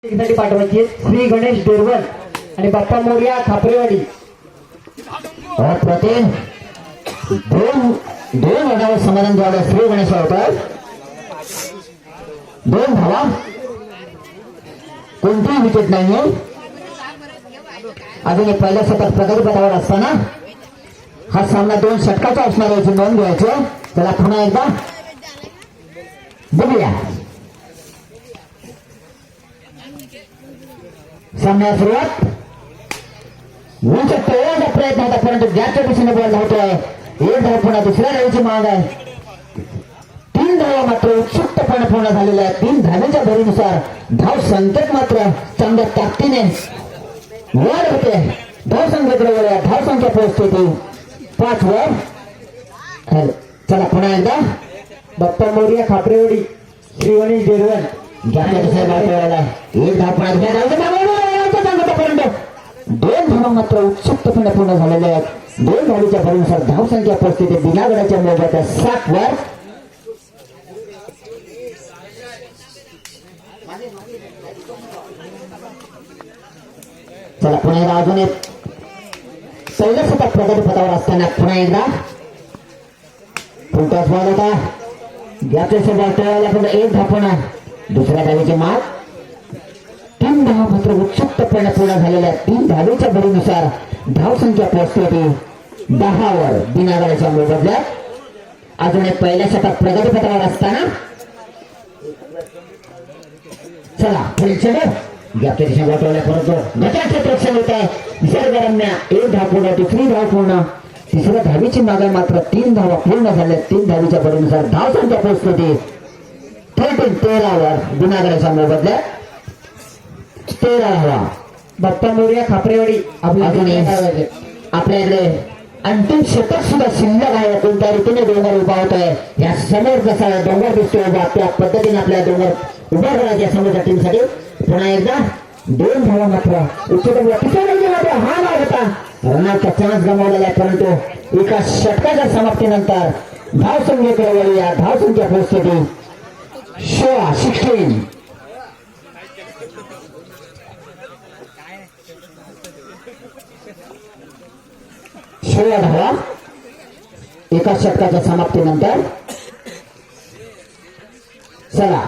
साठी पाठवायची श्री गणेश देरवल आणि बाप्पा मोर्या खापरेवाडी. प्रतिम दोन धावांवर समाधान झालं. श्री गणेश होतं दोन धावा, कोणतीही विकेट नाहीये. अजून एक पहिल्या शतक प्रगतीपथावर असताना हा सामना 2 षटकाचा असणार याची नोंद घ्यायची. त्याला पुन्हा एकदा बघूया. सामन्याला सुरुवात. उंच तोडण्याचा प्रयत्न होता परंतु ज्याच्या दिशेने बॉल धावतोय. एक धाव पुन्हा दुसऱ्या धावेची माग आहे. 3 धावा मात्र उत्सुकपणे पूर्ण झालेल्या आहेत. 3 धावेच्या भरीनुसार धाव संख्येत मात्र चांगल्या ताकदीने वाढ होते. धाव संख्येकडे वळूया. धाव संख्या पोहोचते ती 5 वर. चला पुन्हा एकदा बाप्पा मोर्या खापरेवाडी श्री गणेश देरवल. ज्याच्या दिशेने बॉल खेळायला एक धाव पुन्हा दुसऱ्या धावेपर्यंत 2 धावा मात्र उत्सुकपणे पूर्ण झालेल्या आहेत. 2 धावेच्या भरीनुसार धाव संख्या पोहोचते ते बिनागडाच्या मोबाच्या 7 वर. चला पुन्हा एकदा अजून एक पहिलं शतक प्रगतीपथावर असताना पुन्हा एकदा फुलटॉस बॉल होता. ज्याच्या बॉल खेळायला पण एक धाव पुन्हा दुसऱ्या धावेची माग. 3 धावा मात्र उत्सुकपणे पूर्ण झालेल्या 3 धावेच्या भरीनुसार धाव संख्या पोहोचते ती 10 वर बिनागडाच्या मोबदल्यात. अजून एक पहिल्या शतक प्रगतीपथावर असताना चला पुढील षटक ज्याच्या दिशेने वाटवल्या परंतु गटाचे रक्षण होत आहे. जर गरम्या एक धाव पूर्ण, दुसरी धाव पूर्ण, तिसऱ्या धावेची मागा मात्र 3 धावा पूर्ण झाल्या. 3 धावेच्या भरीनुसार धाव संख्या पोहोचते ती 13 वर बिनागडाच्या मोबदल्यात 13 धावा. बाप्पा मोर्या खापरेवाडी आपल्याकडे अंतिम शतक सुद्धा शिल्लक आहे. कोणत्या रीतीने डोंगर उभा होत आहे या समोर जसा डोंगर दिसतोय उभा त्या पद्धतीने आपल्या डोंगर उभा करायच्या समोरच्या टीमसाठी. पुन्हा एकदा 2 धावा मात्र हा नाव होता. रनाचा चान्स गमावलेला आहे परंतु एका षटकाच्या समाप्तीनंतर धाव संख्येकडे वळूया. धाव संख्या पोहोचते ती 16. 16 धावा एका षटकाच्या समाप्तीनंतर. चला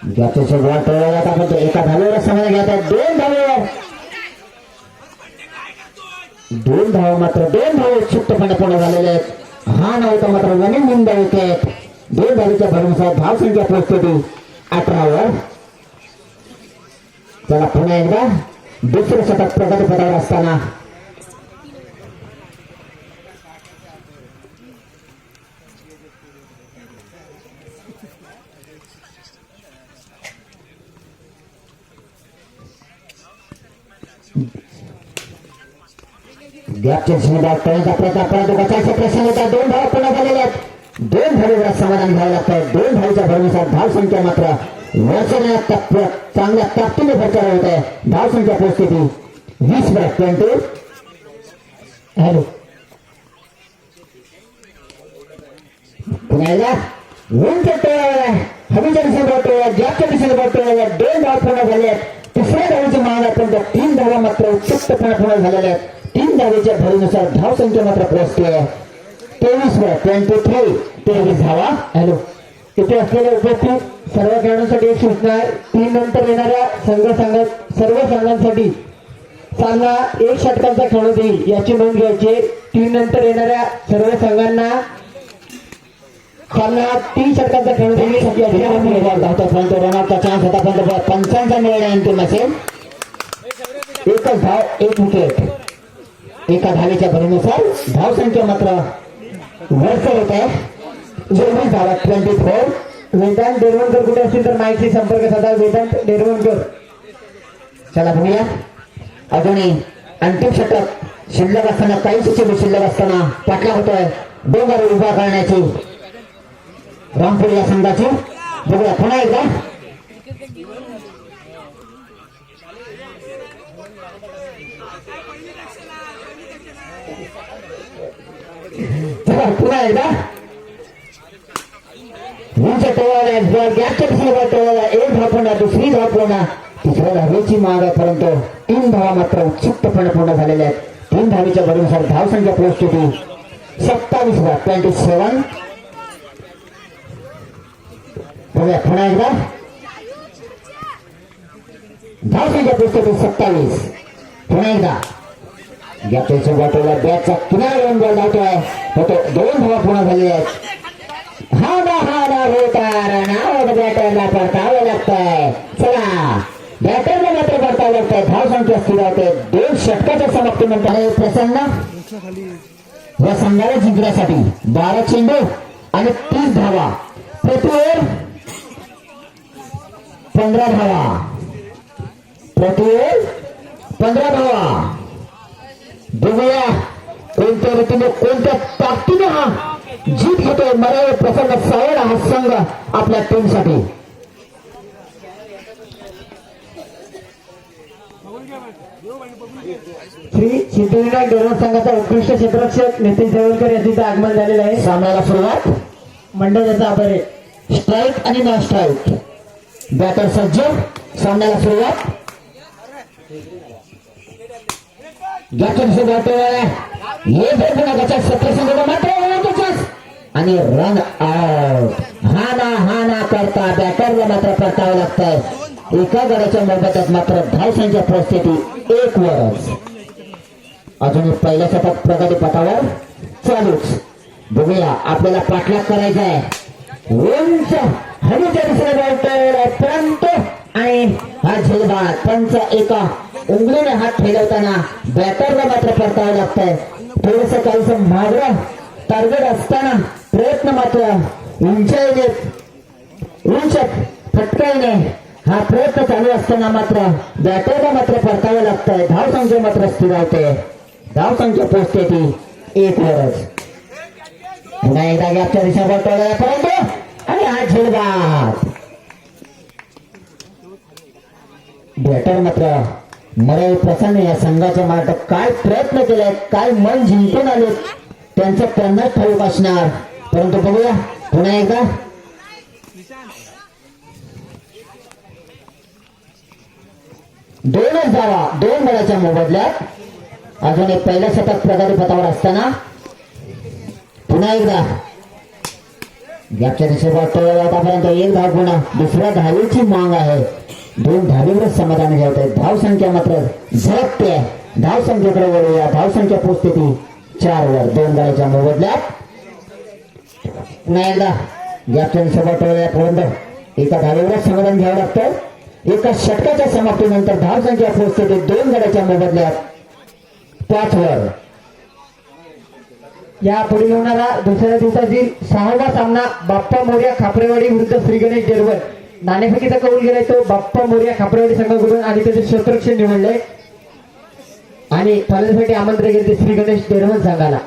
ज्याचे सुरुवात आपण एका धावेवर समाधान घेत आहे. 2 धावेवर 2 धावा मात्र 2 धावे उत्सुकपणे पूर्ण झालेले आहेत. हा नव्हता मात्र रनिंग निंद होते. 2 धावेच्या भरीनुसार धाव संख्या पोहोचते ती 18 वर. चला पुन्हा एकदा दुसरं शतक प्रगतीपथावर असताना गॅपच्या दिशेने करण्याचा प्रयत्न परंतु गटाचा प्रश्न होता. 2 धावा पूर्ण झालेल्या आहेत. 2 धावेवर समाधान घ्यावं लागतं. 2 धावेच्या भरीनुसार धाव संख्या मात्र चांगल्या ताकदीने प्रचार होत आहे. धाव संख्या पोहोचते ती 20 वर. 20. हॅलो पुन्हा एकदा उंच टोळा हवेच्या दिशेने बोलतोय. गॅपच्या दिशेने बोलतोय. 2 धावा पूर्ण झाले आहेत. तिसऱ्या धावेची माग आहे पण 3 धावा मात्र उत्सुकपणे पूर्ण झालेल्या आहेत. 3 धावेच्या भरीनुसार धाव संख्या मात्र पोहोचते 23 वर. 23 धावा. हॅलो इथे असलेल्या उपस्थित सर्व खेळाडूंसाठी एक सूचना आहे. 3 नंतर येणाऱ्या सर्व संघांसाठी सामना 1 षटकांचा खेळण्यात येईल याची नोंद घ्यायची. 3 नंतर येणाऱ्या सर्व संघांना सामना 3 षटकांचा खेळण्यात येईल. धावतो रनआउटचा चान्स होता पण पंचांचा निर्णय अंतिम असेल. एकच धाव 1 विकेट. एका धावेच्या भरीनुसार धाव संख्या मात्र वरचढ होत आहे. 24 धावा. 24. वेदांत देरवणकर कुठे असतील तर माहिती संपर्क साधा. वेदांत देरवणकर. चला बघूया. अजूनही अंतिम षटक शिल्लक असताना काहीच शिल्लक असताना पाठला होतोय डोंगर उभा करण्याची रामपूर या संघाची. बघूया पुन्हा एकदा पुन्हा एकदा उंच टोळाला गॅपच्या दिशेने टोळाला एक धावपणा दुसरी धावपणा तिसऱ्या धावेची माग आहे, परंतु 3 धावा मात्र उत्सुकपणे पूर्ण झालेल्या आहेत. 3 धावेच्या बरोबर धावसंख्या पोहोचते ती 27 पुन्हा एकदा धावसंख्या पोहोचते ती 27. पुन्हा एकदा गॅपच्या बॉटलला बॅटचा किनारा येऊन बॉल धावतोय, तो 2 धावा पूर्ण झालेल्या आहेत. हा ना होता बॅटरला परतावं लागतंय. चला बॅटरला मात्र परतावं लागतंय. धावसंख्या स्थिर होते. 2 षटकाच्या समाप्तीनंतर प्रसन्न या संघाला जिंकण्यासाठी 12 चेंडू आणि 30 धावा, प्रति ओव्हर 15 धावा, प्रति ओव्हर 15 धावा. बघूया कोणत्या रीतीने कोणत्या ताकदीने हा जीत घेतोय मराठी प्रसन्न सावड हा संघ आपल्या टीमसाठी. श्री सिद्धिविनायक डेरवण संघाचा उत्कृष्ट क्षेत्ररक्षक नितीन सेवलकर यांचं आगमन झालेलं आहे. सामन्याला सुरुवात. मंडळाचा आभार आहे. स्ट्राईक आणि नॉन स्ट्राईक. बॅटर सज्ज. सामन्याला सुरुवात. आणि रन आउट. हा ना करता बॅटरला मात्र परतावं लागतंय. एका गड्याच्या मोबदल्यात मात्र धावसंख्या परिस्थिती 1 वरच. अजून पहिल्या शतक प्रगती पथावर चालूच. बघूया आपल्याला पाठलाग करायचा आहे. उंच हवेच्या दिशेने बॉल परंतु आणि हा झेलबाद पंच एका उंगलीने हात ठेवताना बॅटरला मात्र परतावं लागतंय. थोडस काहीस मागं टार्गेट असताना प्रयत्न मात्र उंचाईने उंच फटकाईने हा प्रयत्न चालू असताना मात्र बॅटरला मात्र परतावं लागतंय. धावसंख्या मात्र स्थिरावते. धावसंख्या पोहोचते ती 1 वरच. पुन्हा एकदा गॅपच्या दिशेने बॉल परंतु आणि हा झेलबाद. बॅटर मात्र मराठी प्रसन्न या संघाच्या मार्ग काय प्रयत्न केलाय, काय मन जिंकून आले त्यांचं त्यांनाच ठाऊक असणार. परंतु बघूया पुन्हा एकदा दोनच धावा 2 गड्याच्या मोबदल्यात. अजून एक पहिल्या शतक प्रगती पथावर असताना पुन्हा एकदा गॅपच्या दिशेने आतापर्यंत 1 धाव पुन्हा दुसऱ्या धावेची मांग आहे. 2 धावेवरच समाधान ठेवत आहे. धावसंख्या मात्र झळकते. धावसंख्येकडे वळूया. धावसंख्या पोचते ती 4 वर 2 गड्याच्या मोबदल्यात. पुन्हा एकदा गॅपच्या दिशेने एका धावेवरच समाधान घ्यावं लागतं. एका षटकाच्या समाप्तीनंतर धावसंख्या पोहोचते ते 2 गड्याच्या मोबदल्यात 5 वर. या पुढील होणारा दुसऱ्या दिवसातील 6वा सामना बाप्पा मोर्या खापरेवाडी विरुद्ध श्री गणेश डेरवण. नाणेफेकीचा कौल गेलाय तो बाप्पा मोर्या खापरेवाडी संघाकडून आणि त्याचे क्षेत्ररक्षण निवडले आणि फलंदाजीसाठी आमंत्रण केले श्री गणेश डेरवण संघाला.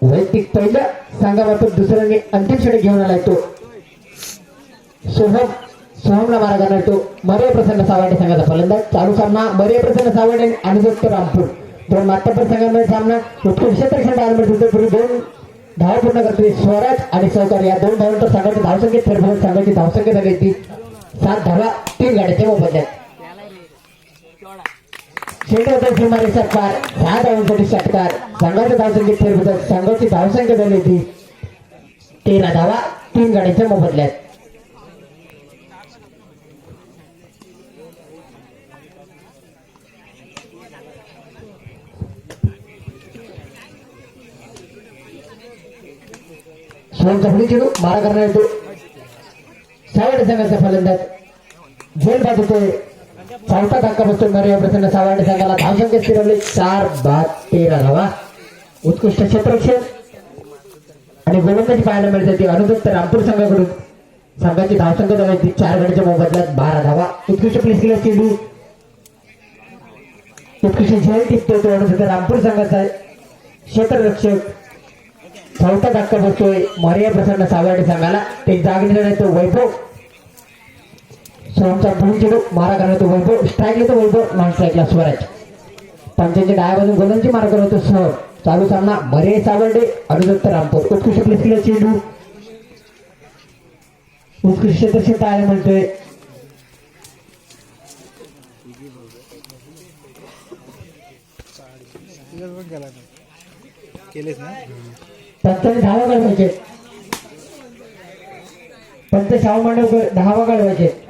वैयक्तिक पहिलं संघामार्फत दुसऱ्याने अंतिम षटक घेऊन आलाय तो सोहमला मारा करणार तो मर्या प्रसन्न सावर्डे संघाचा फलंदाज. चालू सामना मर्या प्रसन्न सावर्डे आणि दत्त रामपूर 2 मातबर संघांमध्ये सामना उत्कृष्ट क्षेत्ररक्षण डायमंड पूर्वी 2 धावा पूर्ण करते स्वराज आणि सहकारी. या 2 धावांतर संघाची धावसंख्येत फेरफार संघाची धावसंख्या झाली ती 7 धावा 3 गाड्याच्या मोबदल्यात. शेवटी सुमारे षटकार 6 धावांसाठी षटकार. संघाच्या धावसंख्येत फेरफार संघाची धावसंख्या झाली ती 13 धावा 3 गाड्याच्या मोबदल्यात. सोहम चेडू मारा करणार येतो सावर्डे संघाचा फलंदाज. झेल बाद होतोय. 4था धक्का बसतोय मर्या प्रसन्न सावर्डे संघाला. धावसंख्या स्थिरवली 4 बाद 13 धावा. उत्कृष्ट क्षेत्ररक्षण आणि गोलंदाजी पाहायला मिळते ती अनुदत्त रामपूर संघाकडून. संघाची धावसंख्या झाली ती 4 गड्याच्या मोबदल्यात 12 धावा. उत्कृष्ट प्लेस केला चेंडू. उत्कृष्ट झेल टिपतोय तो अनुदत्त रामपूर संघाचा क्षेत्ररक्षक. 4था धक्का बसतोय मर्या प्रसन्न सावर्डे संघाला. ते जागीने तो वैभव. सोहमचा पुढील चेडू मारा करणार तो वैभव. स्ट्राईक येतो वैभव. नॉन स्ट्राईकला स्वराज. पंचांच्या डाव्या बाजून गोलंदाजी मारा करतो सोहम. चालू सामना मरे सावर्डे अनुदत्त रामपूर. उत्कृष्ट प्लेस केला चेंडू, उत्कृष्ट दर्शन टाळ्या म्हणतोय. केलेच ना पंचाने 10 घालवायचे. पंच 6 मांडव 10 घालवायचे.